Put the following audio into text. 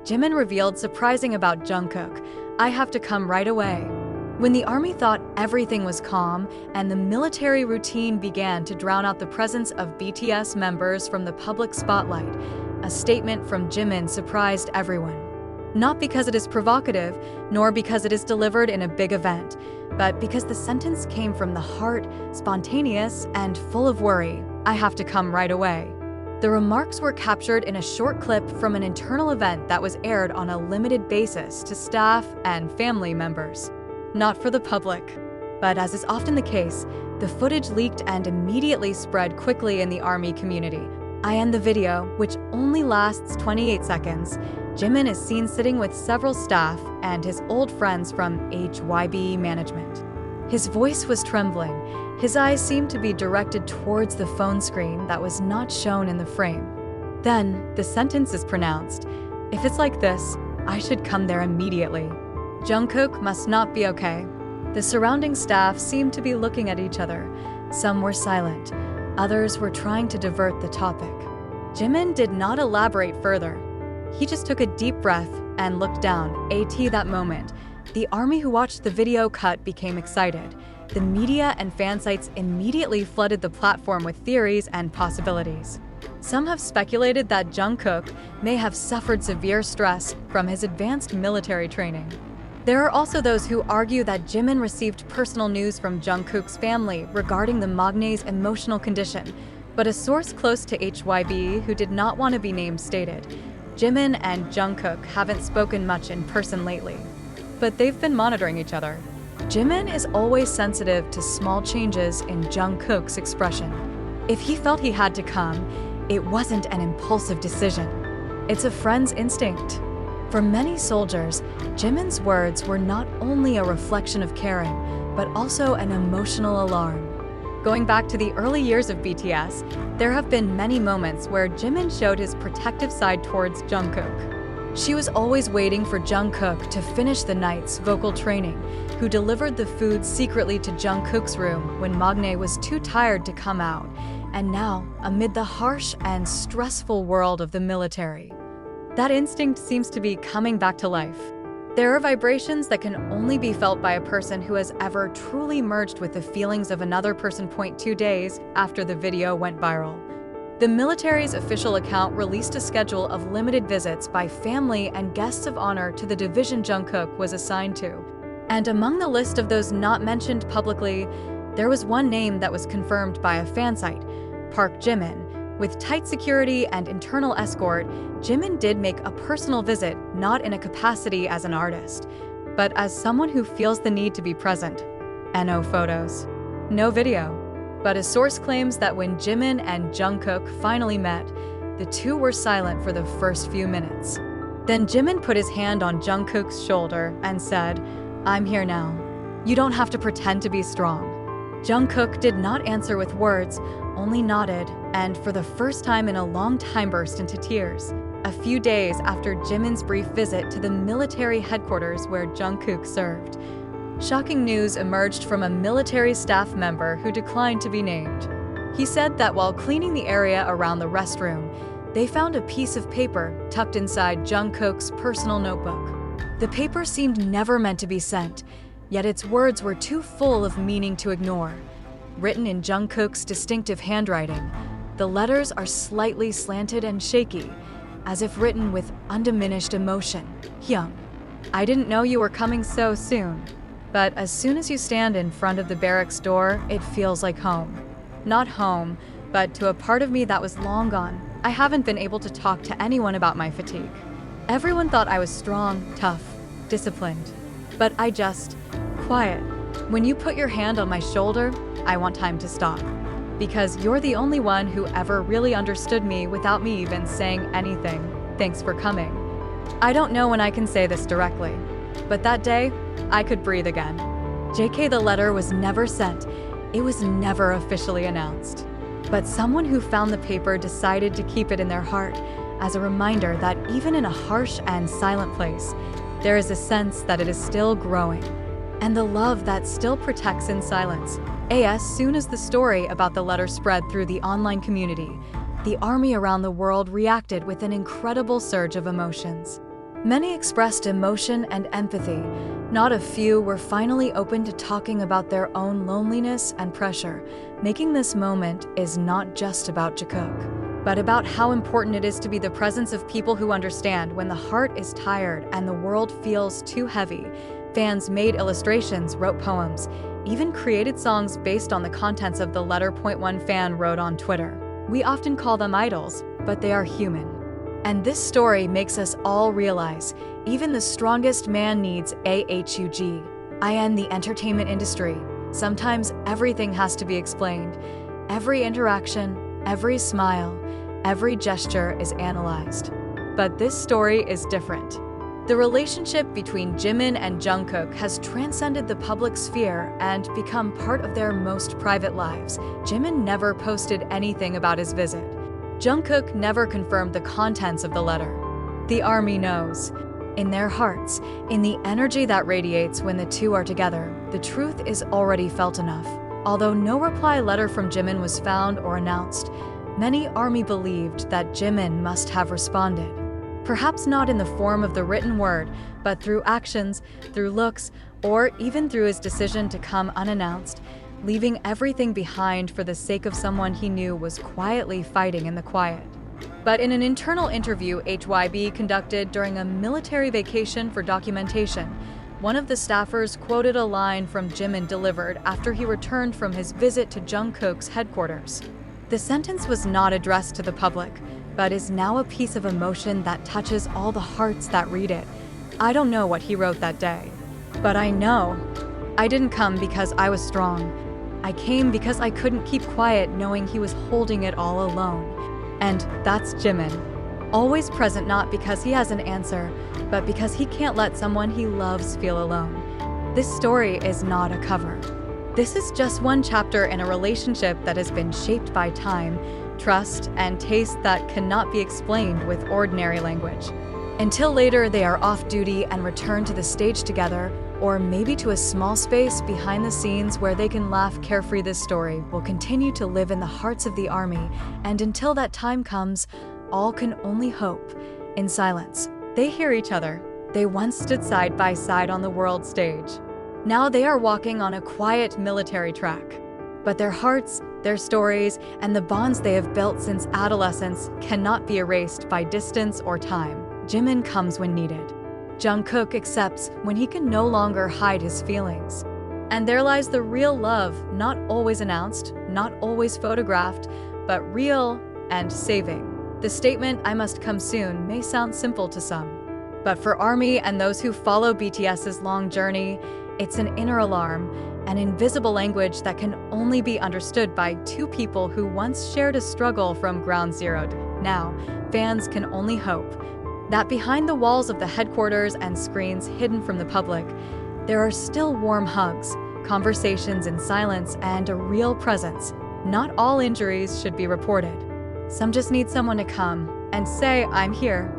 Jimin revealed surprising about Jungkook, "I have to come right away." When the army thought everything was calm and the military routine began to drown out the presence of BTS members from the public spotlight, a statement from Jimin surprised everyone. Not because it is provocative, nor because it is delivered in a big event, but because the sentence came from the heart, spontaneous, and full of worry. "I have to come right away." The remarks were captured in a short clip from an internal event that was aired on a limited basis to staff and family members. Not for the public. But as is often the case, the footage leaked and immediately spread quickly in the army community. In the video, which only lasts 28 seconds, Jimin is seen sitting with several staff and his old friends from HYB management. His voice was trembling. His eyes seemed to be directed towards the phone screen that was not shown in the frame. Then, the sentence is pronounced. "If it's like this, I should come there immediately." Jungkook must not be okay. The surrounding staff seemed to be looking at each other. Some were silent. Others were trying to divert the topic. Jimin did not elaborate further. He just took a deep breath and looked down. That moment, the army who watched the video cut became excited. The media and fan sites immediately flooded the platform with theories and possibilities. Some have speculated that Jungkook may have suffered severe stress from his advanced military training. There are also those who argue that Jimin received personal news from Jungkook's family regarding the magnate's emotional condition, but a source close to HYB who did not want to be named stated, "Jimin and Jungkook haven't spoken much in person lately, but they've been monitoring each other." Jimin is always sensitive to small changes in Jungkook's expression. If he felt he had to come, it wasn't an impulsive decision. It's a friend's instinct. For many soldiers, Jimin's words were not only a reflection of caring, but also an emotional alarm. Going back to the early years of BTS, there have been many moments where Jimin showed his protective side towards Jungkook. She was always waiting for Jungkook to finish the night's vocal training, who delivered the food secretly to Jungkook's room when Magne was too tired to come out, and now, amid the harsh and stressful world of the military. That instinct seems to be coming back to life. There are vibrations that can only be felt by a person who has ever truly merged with the feelings of another person. 2 days after the video went viral, the military's official account released a schedule of limited visits by family and guests of honor to the division Jungkook was assigned to. And among the list of those not mentioned publicly, there was one name that was confirmed by a fan site, Park Jimin. With tight security and internal escort, Jimin did make a personal visit, not in a capacity as an artist, but as someone who feels the need to be present. No photos, no video. But a source claims that when Jimin and Jungkook finally met, the two were silent for the first few minutes. Then Jimin put his hand on Jungkook's shoulder and said, "I'm here now. You don't have to pretend to be strong." Jungkook did not answer with words, only nodded, and for the first time in a long time burst into tears. A few days after Jimin's brief visit to the military headquarters where Jungkook served, shocking news emerged from a military staff member who declined to be named. He said that while cleaning the area around the restroom, they found a piece of paper tucked inside Jungkook's personal notebook. The paper seemed never meant to be sent, yet its words were too full of meaning to ignore. Written in Jungkook's distinctive handwriting, the letters are slightly slanted and shaky, as if written with undiminished emotion. "Hyung, I didn't know you were coming so soon, but as soon as you stand in front of the barracks door, it feels like home. Not home, but to a part of me that was long gone. I haven't been able to talk to anyone about my fatigue. Everyone thought I was strong, tough, disciplined, but I just quiet. When you put your hand on my shoulder, I want time to stop. Because you're the only one who ever really understood me without me even saying anything. Thanks for coming. I don't know when I can say this directly, but that day, I could breathe again." JK, the letter was never sent. It was never officially announced. But someone who found the paper decided to keep it in their heart as a reminder that even in a harsh and silent place, there is a sense that it is still growing, and the love that still protects in silence. As soon as the story about the letter spread through the online community, the army around the world reacted with an incredible surge of emotions. Many expressed emotion and empathy. Not a few were finally open to talking about their own loneliness and pressure, making this moment is not just about Jungkook, but about how important it is to be the presence of people who understand when the heart is tired and the world feels too heavy. Fans made illustrations, wrote poems, even created songs based on the contents of the letter. One fan wrote on Twitter, "We often call them idols, but they are human." And this story makes us all realize, even the strongest man needs a hug. In the entertainment industry, sometimes everything has to be explained. Every interaction, every smile, every gesture is analyzed. But this story is different. The relationship between Jimin and Jungkook has transcended the public sphere and become part of their most private lives. Jimin never posted anything about his visit. Jungkook never confirmed the contents of the letter. The ARMY knows. In their hearts, in the energy that radiates when the two are together, the truth is already felt enough. Although no reply letter from Jimin was found or announced, many ARMY believed that Jimin must have responded. Perhaps not in the form of the written word, but through actions, through looks, or even through his decision to come unannounced, leaving everything behind for the sake of someone he knew was quietly fighting in the quiet. But in an internal interview HYB conducted during a military vacation for documentation, one of the staffers quoted a line from Jimin delivered after he returned from his visit to Jungkook's headquarters. The sentence was not addressed to the public, but is now a piece of emotion that touches all the hearts that read it. I don't know what he wrote that day, but I know. I didn't come because I was strong. I came because I couldn't keep quiet knowing he was holding it all alone. And that's Jimin. Always present not because he has an answer, but because he can't let someone he loves feel alone. This story is not a cover. This is just one chapter in a relationship that has been shaped by time, trust, and taste that cannot be explained with ordinary language. Until later they are off duty and return to the stage together, or maybe to a small space behind the scenes where they can laugh carefree. This story will continue to live in the hearts of the ARMY, and until that time comes, all can only hope. In silence, they hear each other. They once stood side by side on the world stage. Now they are walking on a quiet military track. But their hearts, their stories, and the bonds they have built since adolescence cannot be erased by distance or time. Jimin comes when needed. Jungkook accepts when he can no longer hide his feelings. And there lies the real love, not always announced, not always photographed, but real and saving. The statement, "I must come soon," may sound simple to some. But for ARMY and those who follow BTS's long journey, it's an inner alarm, an invisible language that can only be understood by two people who once shared a struggle from ground zero. Now, fans can only hope that behind the walls of the headquarters and screens hidden from the public, there are still warm hugs, conversations in silence, and a real presence. Not all injuries should be reported. Some just need someone to come and say, "I'm here."